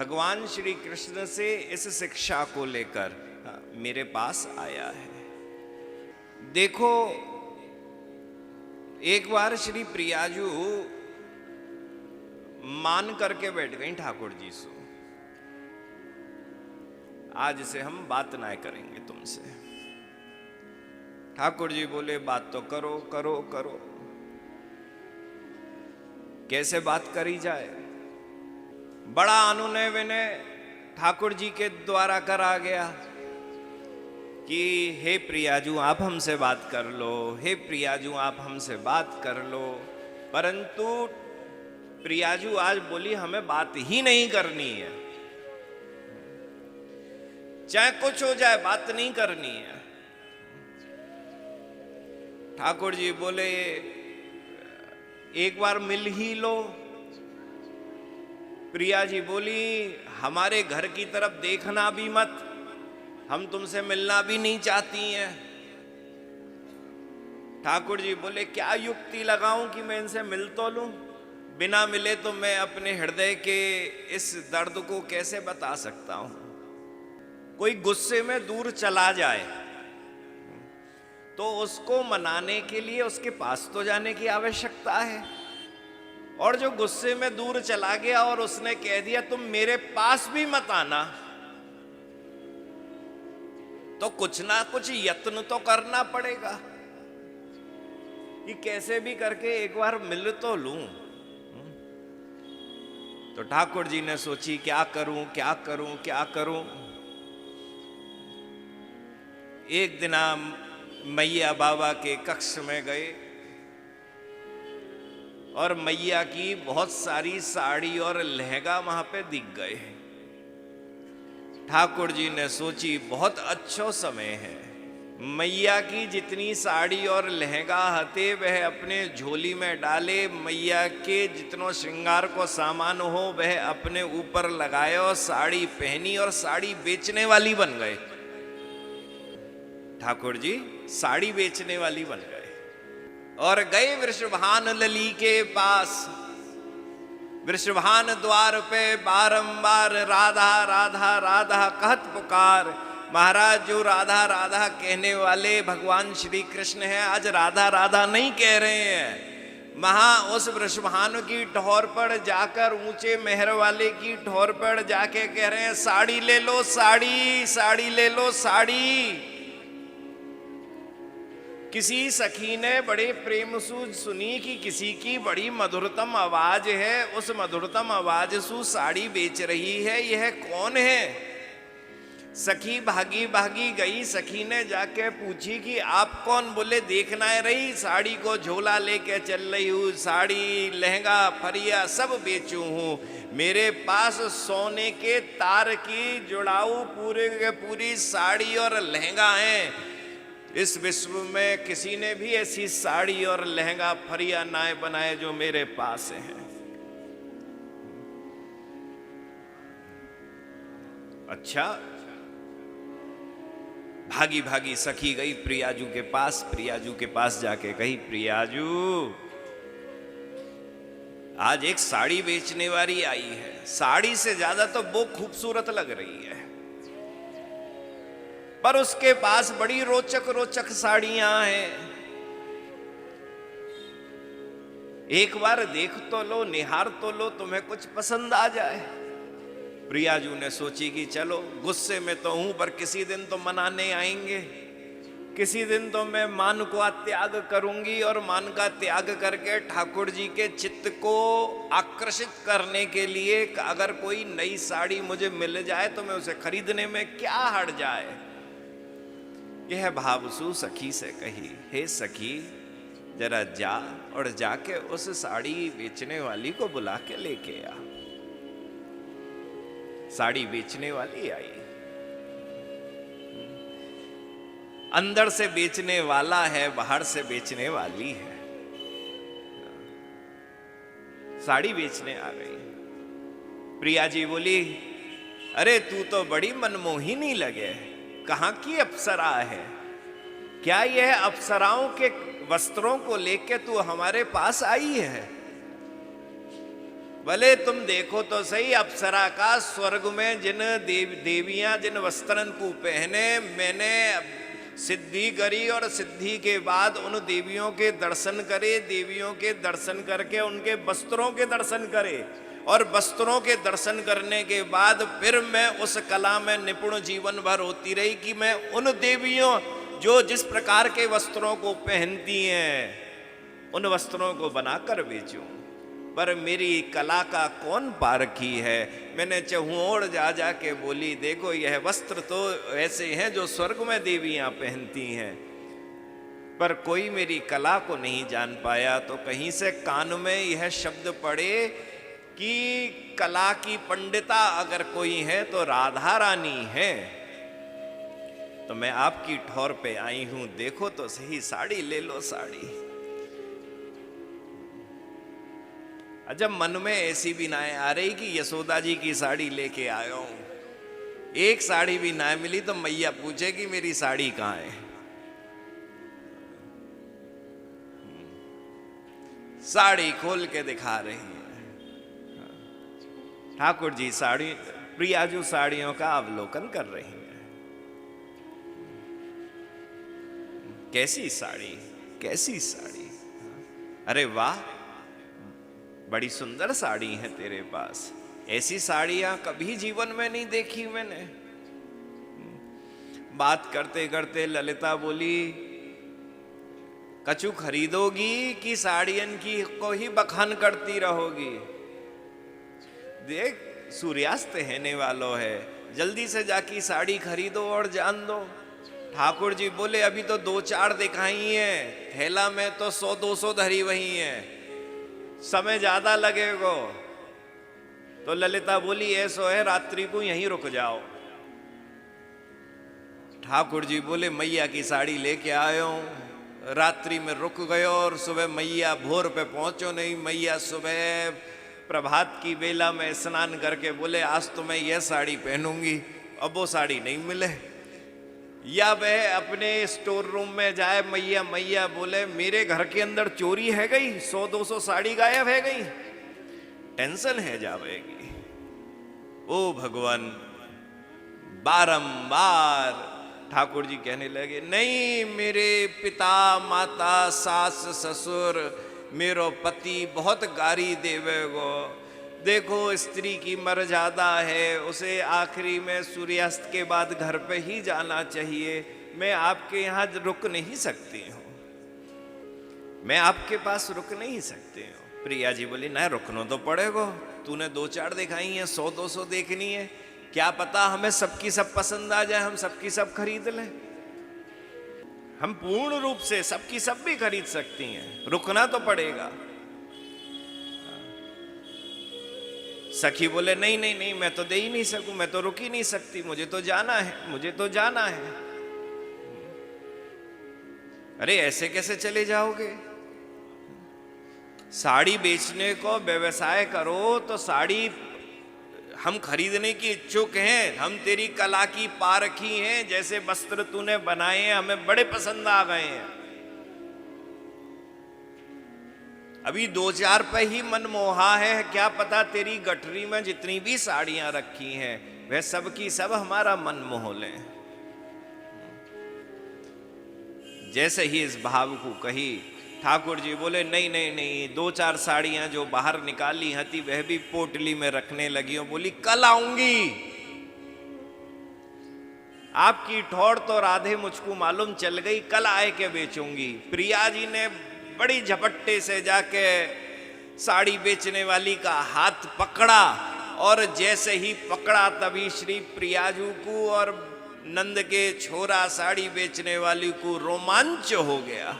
भगवान श्री कृष्ण से इस शिक्षा को लेकर मेरे पास आया है। देखो, एक बार श्री प्रियाजू मान करके बैठ गई ठाकुर जी से, आज से हम बात ना करेंगे तुमसे। ठाकुर जी बोले बात तो करो करो करो। कैसे बात करी जाए? बड़ा अनुनय विनय ठाकुर जी के द्वारा करा गया कि हे प्रियाजू आप हमसे बात कर लो, हे प्रियाजू आप हमसे बात कर लो। परंतु प्रियाजू आज बोली हमें बात ही नहीं करनी है, चाहे कुछ हो जाए बात नहीं करनी है। ठाकुर जी बोले एक बार मिल ही लो। प्रिया जी बोली हमारे घर की तरफ देखना भी मत, हम तुमसे मिलना भी नहीं चाहती हैं। ठाकुर जी बोले क्या युक्ति लगाऊं कि मैं इनसे मिल तो लूं, बिना मिले तो मैं अपने हृदय के इस दर्द को कैसे बता सकता हूं। कोई गुस्से में दूर चला जाए तो उसको मनाने के लिए उसके पास तो जाने की आवश्यकता है, और जो गुस्से में दूर चला गया और उसने कह दिया तुम मेरे पास भी मत आना, तो कुछ ना कुछ यत्न तो करना पड़ेगा कि कैसे भी करके एक बार मिल तो लूं। तो ठाकुर जी ने सोची क्या करूं क्या करूं क्या करूं। एक दिन मैया बाबा के कक्ष में गए और मैया की बहुत सारी साड़ी और लहंगा वहां पे दिख गए। ठाकुर जी ने सोची बहुत अच्छा समय है, मैया की जितनी साड़ी और लहंगा हते वह अपने झोली में डाले, मैया के जितनो श्रृंगार को सामान हो वह अपने ऊपर लगाए और साड़ी पहनी और साड़ी बेचने वाली बन गए। ठाकुर जी साड़ी बेचने वाली बन गए और गए वृषभान लली के पास। वृषभान द्वार पे बारंबार राधा राधा राधा कहत पुकार। महाराज जो राधा राधा कहने वाले भगवान श्री कृष्ण हैं, आज राधा राधा नहीं कह रहे हैं। उस वृषभान की ठोर पर जाकर, ऊंचे मेहर वाले की ठोर पर जाके कह रहे हैं साड़ी ले लो साड़ी, साड़ी ले लो साड़ी। किसी सखी ने बड़े प्रेम सु सुनी कि किसी की बड़ी मधुरतम आवाज है, उस मधुरतम आवाज सु साड़ी बेच रही है, यह कौन है? सखी भागी भागी गई, सखी ने जाके पूछी कि आप कौन? बोले देखना है रही, साड़ी को झोला लेके चल रही हूँ, साड़ी लहंगा फरिया सब बेचू हूँ, मेरे पास सोने के तार की जुड़ाऊ पूरे के पूरी साड़ी और लहंगा है। इस विश्व में किसी ने भी ऐसी साड़ी और लहंगा फरिया नाए बनाए जो मेरे पास है। अच्छा, भागी भागी सखी गई प्रियाजू के पास। प्रियाजू के पास जाके कही प्रियाजू आज एक साड़ी बेचने वाली आई है, साड़ी से ज्यादा तो वो खूबसूरत लग रही है, पर उसके पास बड़ी रोचक रोचक साड़ियां हैं, एक बार देख तो लो, निहार तो लो, तुम्हें कुछ पसंद आ जाए। प्रियाजू ने सोची कि चलो गुस्से में तो हूं, पर किसी दिन तो मनाने आएंगे, किसी दिन तो मैं मान को त्याग करूंगी, और मान का त्याग करके ठाकुर जी के चित्त को आकर्षित करने के लिए अगर कोई नई साड़ी मुझे मिल जाए तो मैं उसे खरीदने में क्या हट जाए। यह भावसु सखी से कही, हे सखी जरा जा और जाके उस साड़ी बेचने वाली को बुला के लेके आ। साड़ी बेचने वाली आई, अंदर से बेचने वाला है, बाहर से बेचने वाली है। साड़ी बेचने आ गई। प्रिया जी बोली अरे तू तो बड़ी मनमोहिनी लगे, कहां की अप्सरा है? क्या यह अप्सराओं के वस्त्रों को लेके तू हमारे पास आई है? भले तुम देखो तो सही, अप्सरा का स्वर्ग में जिन देवियां जिन वस्त्रन को पहने, मैंने सिद्धि करी और सिद्धि के बाद उन देवियों के दर्शन करे, देवियों के दर्शन करके उनके वस्त्रों के दर्शन करे, और वस्त्रों के दर्शन करने के बाद फिर मैं उस कला में निपुण जीवन भर होती रही कि मैं उन देवियों जो जिस प्रकार के वस्त्रों को पहनती हैं उन वस्त्रों को बनाकर बेचूं। पर मेरी कला का कौन पारखी है। मैंने चहुओर जा जा के बोली, देखो यह वस्त्र तो ऐसे हैं जो स्वर्ग में देवियां पहनती हैं, पर कोई मेरी कला को नहीं जान पाया। तो कहीं से कान में यह शब्द पड़े कि कला की पंडिता अगर कोई है तो राधा रानी है। तो मैं आपकी ठौर पे आई हूं, देखो तो सही, साड़ी ले लो साड़ी। जब मन में ऐसी भी ना आ रही कि यशोदा जी की साड़ी लेके आया हूं, एक साड़ी भी ना मिली तो मैया पूछेगी मेरी साड़ी कहां है। साड़ी खोल के दिखा रही है ठाकुर जी, साड़ी प्रियाजू साड़ियों का अवलोकन कर रही है। कैसी साड़ी, कैसी साड़ी, अरे वाह बड़ी सुंदर साड़ी है तेरे पास, ऐसी साड़ियां कभी जीवन में नहीं देखी मैंने। बात करते करते ललिता बोली, कछु खरीदोगी कि साड़ियन की को ही बखान करती रहोगी। देख सूर्यास्त होने वालों है, जल्दी से जाके साड़ी खरीदो और जान दो। ठाकुर जी बोले, अभी तो 2-4 दिखाई है, थैला में तो 100-200 धरी वही है, समय ज्यादा लगेगा। तो ललिता बोली, ऐसो है रात्रि को यहीं रुक जाओ। ठाकुर जी बोले, मैया की साड़ी लेके आयो, रात्रि में रुक गयो और सुबह मैया भोर पे पहुंचो नहीं। मैया सुबह प्रभात की बेला में स्नान करके बोले, आज तो मैं यह साड़ी पहनूंगी। अब वो साड़ी नहीं मिले, या वह अपने स्टोर रूम में जाए, मैया बोले मेरे घर के अंदर चोरी है गई, 100-200 साड़ी गायब है गई, टेंशन है जावेगी। ओ भगवान, बारंबार ठाकुर जी कहने लगे, नहीं मेरे पिता माता सास ससुर मेरो पति बहुत गारी देवेगो। देखो स्त्री की मर्यादा है, उसे आखिरी में सूर्यास्त के बाद घर पे ही जाना चाहिए। मैं आपके यहाँ रुक नहीं सकती हूँ, मैं आपके पास रुक नहीं सकती हूँ। प्रिया जी बोली, ना रुकना तो पड़ेगा, तूने 2-4 दिखाई है, 100-200 देखनी है, क्या पता हमें सबकी सब पसंद आ जाए, हम सबकी सब खरीद लें। हम पूर्ण रूप से सबकी सब भी खरीद सकती हैं, रुकना तो पड़ेगा। सखी बोले, नहीं नहीं नहीं, मैं तो दे ही नहीं सकूं, मैं तो रुक ही नहीं सकती, मुझे तो जाना है, मुझे तो जाना है। अरे ऐसे कैसे चले जाओगे, साड़ी बेचने को व्यवसाय करो तो साड़ी हम खरीदने की इच्छुक हैं, हम तेरी कला की पारखी हैं, जैसे वस्त्र तूने बनाए हैं हमें बड़े पसंद आ गए हैं। अभी 2-4 पे ही मन मोहा है, क्या पता तेरी गठरी में जितनी भी साड़ियां रखी हैं वह सब की सब हमारा मन मोह लें। जैसे ही इस भाव को कही, ठाकुर जी बोले, नहीं नहीं नहीं, 2-4 साड़ियां जो बाहर निकाली हती वह भी पोटली में रखने लगी हो। बोली, कल आऊंगी। आपकी ठोड़ तो राधे मुझको मालूम चल गई, कल आए के बेचूंगी। प्रिया जी ने बड़ी झपट्टे से जाके साड़ी बेचने वाली का हाथ पकड़ा, और जैसे ही पकड़ा तभी श्री प्रियाजू को और नंद के छोरा साड़ी बेचने वाली को रोमांच हो गया।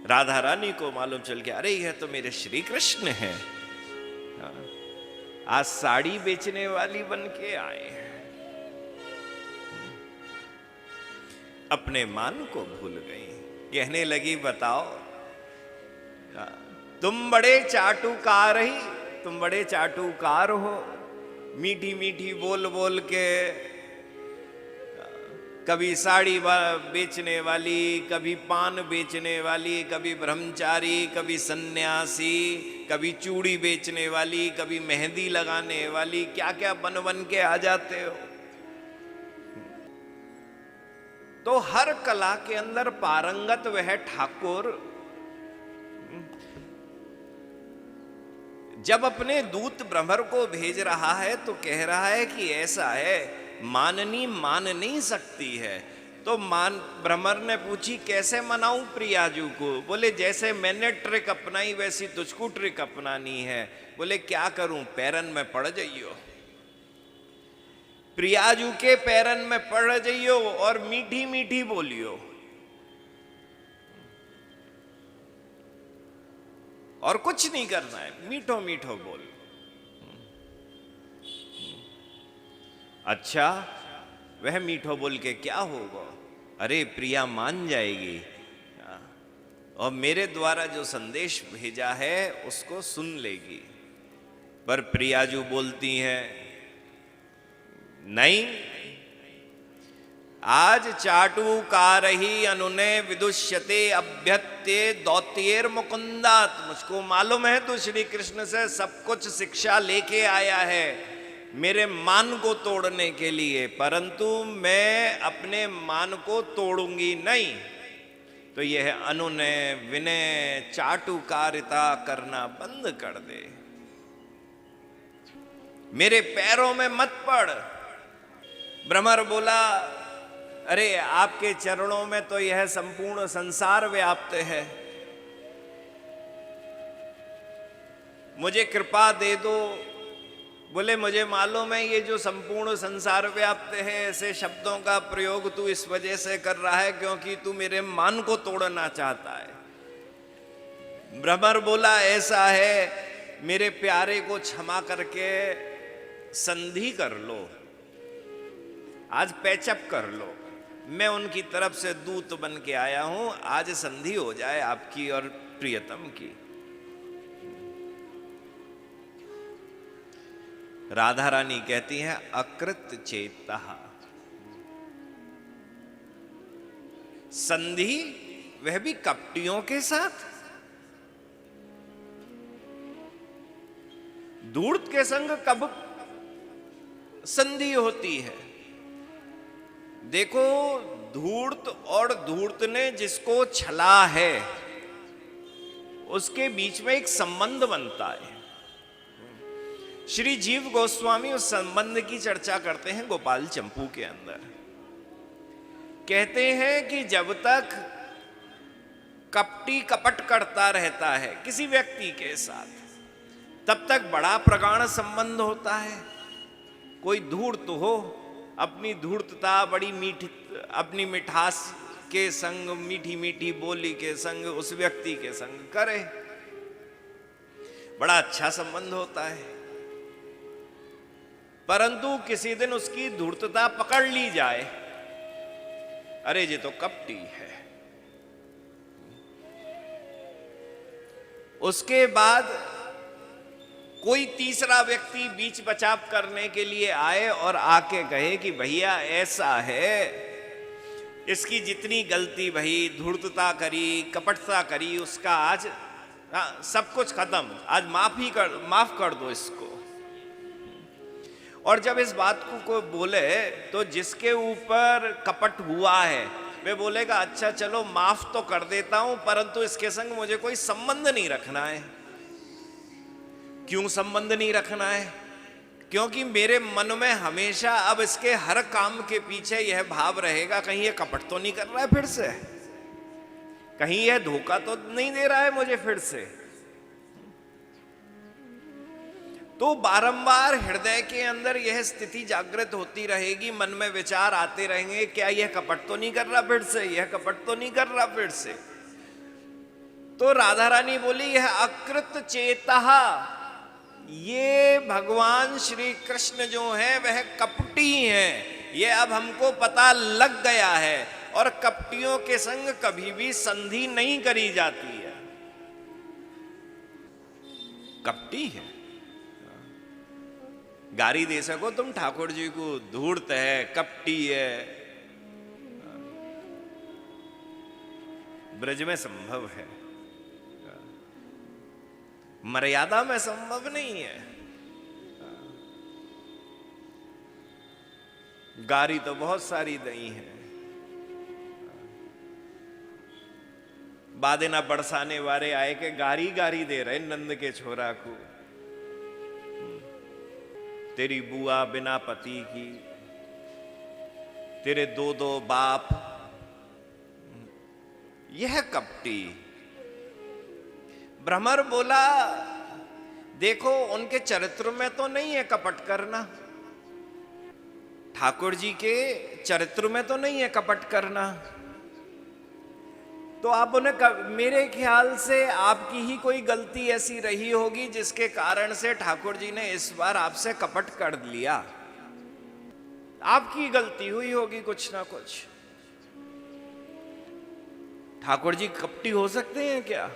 राधा रानी को मालूम चल गया, अरे यह तो मेरे श्री कृष्ण हैं, आज साड़ी बेचने वाली बन के आए हैं। अपने मान को भूल गई, कहने लगी, बताओ तुम बड़े चाटुकार ही, तुम बड़े चाटुकार हो, मीठी मीठी बोल बोल के कभी साड़ी बेचने वाली, कभी पान बेचने वाली, कभी ब्रह्मचारी, कभी सन्यासी, कभी चूड़ी बेचने वाली, कभी मेहंदी लगाने वाली, क्या क्या बन बन के आ जाते हो। तो हर कला के अंदर पारंगत वह ठाकुर जब अपने दूत भ्रमर को भेज रहा है तो कह रहा है कि ऐसा है, माननी मान नहीं सकती है। तो भ्रमर ने पूछी कैसे मनाऊं प्रियाजू को। बोले जैसे मैंने ट्रिक अपनाई वैसी तुझको ट्रिक अपनानी है। बोले क्या करूं, पैरन में पड़ जाइयो, प्रियाजू के पैरन में पड़ जाइयो और मीठी मीठी बोलियो, और कुछ नहीं करना है, मीठो मीठो बोल। अच्छा, वह मीठो बोल के क्या होगा? अरे प्रिया मान जाएगी और मेरे द्वारा जो संदेश भेजा है उसको सुन लेगी। पर प्रियाजू बोलती है नहीं, आज चाटू कारही अनुने विदुष्यते अभ्यत्ये दौत्येर मुकुंदात। मुझको मालूम है तू श्री कृष्ण से सब कुछ शिक्षा लेके आया है मेरे मान को तोड़ने के लिए, परंतु मैं अपने मान को तोड़ूंगी नहीं। तो यह अनुनय विनय चाटुकारिता करना बंद कर दे, मेरे पैरों में मत पड़। भ्रमर बोला अरे आपके चरणों में तो यह संपूर्ण संसार व्याप्त है, मुझे कृपा दे दो। बोले मुझे मालूम है ये जो संपूर्ण संसार व्याप्त है, ऐसे शब्दों का प्रयोग तू इस वजह से कर रहा है क्योंकि तू मेरे मान को तोड़ना चाहता है। भ्रमर बोला ऐसा है, मेरे प्यारे को क्षमा करके संधि कर लो, आज पैचअप कर लो, मैं उनकी तरफ से दूत बन के आया हूं, आज संधि हो जाए आपकी और प्रियतम की। राधा रानी कहती हैं अकृत चेतः, संधि वह भी कपटियों के साथ, धूर्त के संग कब संधि होती है? देखो, धूर्त और धूर्त ने जिसको छला है उसके बीच में एक संबंध बनता है। श्री जीव गोस्वामी उस संबंध की चर्चा करते हैं गोपाल चंपू के अंदर। कहते हैं कि जब तक कपटी कपट करता रहता है किसी व्यक्ति के साथ, तब तक बड़ा प्रगाढ़ संबंध होता है। कोई धूर्त हो, अपनी धूर्तता बड़ी मीठी, अपनी मिठास के संग, मीठी मीठी बोली के संग उस व्यक्ति के संग करे, बड़ा अच्छा संबंध होता है। परंतु किसी दिन उसकी धूर्तता पकड़ ली जाए, अरे ये तो कपटी है, उसके बाद कोई तीसरा व्यक्ति बीच बचाव करने के लिए आए और आके कहे कि भैया ऐसा है, इसकी जितनी गलती भई, धूर्तता करी, कपटता करी, उसका आज सब कुछ खत्म, आज माफ कर दो इसको। और जब इस बात को बोले तो जिसके ऊपर कपट हुआ है वे बोलेगा अच्छा चलो माफ तो कर देता हूं, परंतु इसके संग मुझे कोई संबंध नहीं रखना है। क्यों संबंध नहीं रखना है? क्योंकि मेरे मन में हमेशा अब इसके हर काम के पीछे यह भाव रहेगा, कहीं यह कपट तो नहीं कर रहा है फिर से, कहीं यह धोखा तो नहीं दे रहा है मुझे फिर से। तो बारंबार हृदय के अंदर यह स्थिति जागृत होती रहेगी, मन में विचार आते रहेंगे, क्या यह कपट तो नहीं कर रहा फिर से, यह कपट तो नहीं कर रहा फिर से। तो राधा रानी बोली यह अकृत चेतः, ये भगवान श्री कृष्ण जो है वह कपटी हैं, ये अब हमको पता लग गया है, और कपटियों के संग कभी भी संधि नहीं करी जाती है। कपटी है, गारी दे सको तुम ठाकुर जी को, धूर्त है, कपटी है, ब्रज में संभव है, मर्यादा में संभव नहीं है। गारी तो बहुत सारी दई है, बादेना बरसाने वाले आए के गारी गारी दे रहे नंद के छोरा को, तेरी बुआ बिना पति की, तेरे दो दो बाप। यह कपटी। भ्रमर बोला, देखो उनके चरित्र में तो नहीं है कपट करना, ठाकुर जी के चरित्र में तो नहीं है कपट करना, तो आप उन्हें, मेरे ख्याल से आपकी ही कोई गलती ऐसी रही होगी जिसके कारण से ठाकुर जी ने इस बार आपसे कपट कर लिया। आपकी गलती हुई होगी कुछ ना कुछ। ठाकुर जी कपटी हो सकते हैं क्या?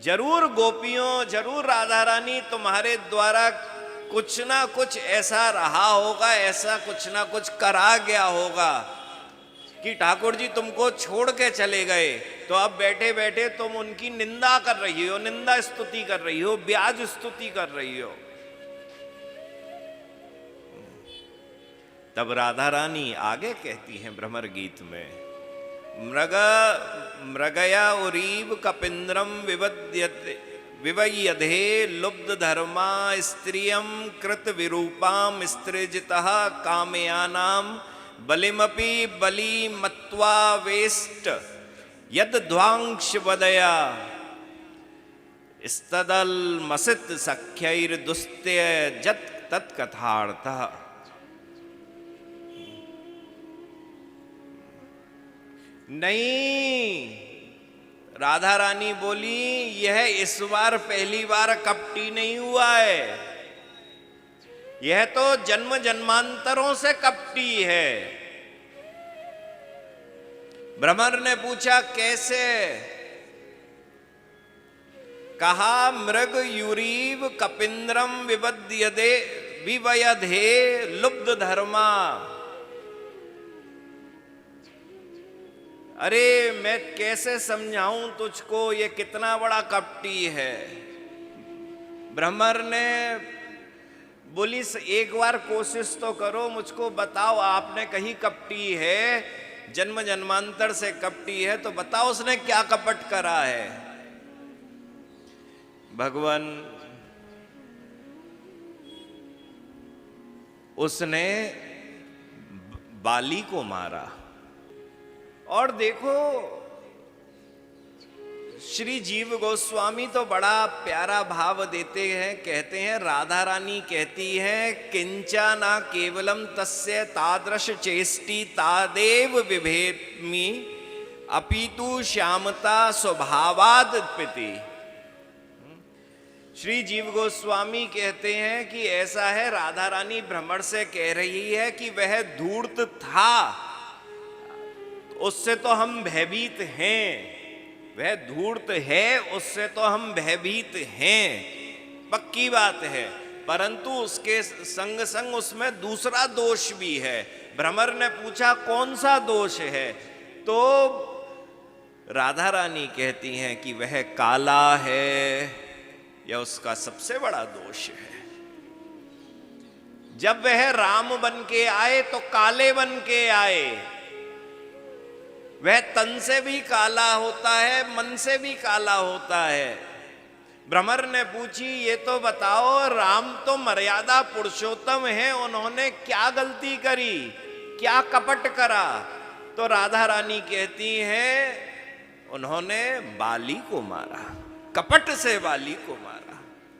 जरूर गोपियों, जरूर राधा रानी तुम्हारे द्वारा कुछ ना कुछ ऐसा रहा होगा, ऐसा कुछ ना कुछ करा गया होगा कि ठाकुर जी तुमको छोड़ के चले गए, तो अब बैठे बैठे तुम उनकी निंदा कर रही हो, निंदा स्तुति कर रही हो, ब्याज स्तुति कर रही हो। तब राधा रानी आगे कहती हैं भ्रमर गीत में, मृगया उरीव कपिंद्रम विवयधे लुब्ध धर्मा स्त्रियम कृत विरूपाम स्त्रिजितः कामयानाम बलिमपि बलि मत्वा वेष्ट यद ध्वांश वदया स्तदल मसित सख्यैर दुस्त्य जत तत्कथार्थः। नहीं, राधा रानी बोली, यह इस बार पहली बार कपटी नहीं हुआ है, यह तो जन्म जन्मांतरों से कपटी है। भ्रमर ने पूछा कैसे? कहा मृग युरीव कपिंद्रम विवयधे लुब्ध धर्मा। अरे मैं कैसे समझाऊं तुझको, ये कितना बड़ा कपटी है। भ्रमर ने बोली, एक बार कोशिश तो करो, मुझको बताओ, आपने कही कपटी है, जन्म जन्मांतर से कपटी है, तो बताओ उसने क्या कपट करा है। भगवान, उसने बाली को मारा। और देखो, श्री जीव गोस्वामी तो बड़ा प्यारा भाव देते हैं, कहते हैं, राधा रानी कहती है, किंचा ना केवलम तस्य तादृश चेष्टि तादेव विभेमि अपितु श्यामता स्वभावाद पिति। श्री जीव गोस्वामी कहते हैं कि ऐसा है, राधा रानी भ्रमर से कह रही है कि वह धूर्त था, उससे तो हम भयभीत हैं, वह धूर्त है, उससे तो हम भयभीत हैं, पक्की बात है, परंतु उसके संग संग उसमें दूसरा दोष भी है। भ्रमर ने पूछा कौन सा दोष है, तो राधा रानी कहती हैं कि वह काला है, यह उसका सबसे बड़ा दोष है। जब वह राम बन के आए तो काले बन के आए, वह तन से भी काला होता है, मन से भी काला होता है। भ्रमर ने पूछी, ये तो बताओ, राम तो मर्यादा पुरुषोत्तम है, उन्होंने क्या गलती करी, क्या कपट करा? तो राधा रानी कहती हैं, उन्होंने बाली को मारा, कपट से बाली को मारा।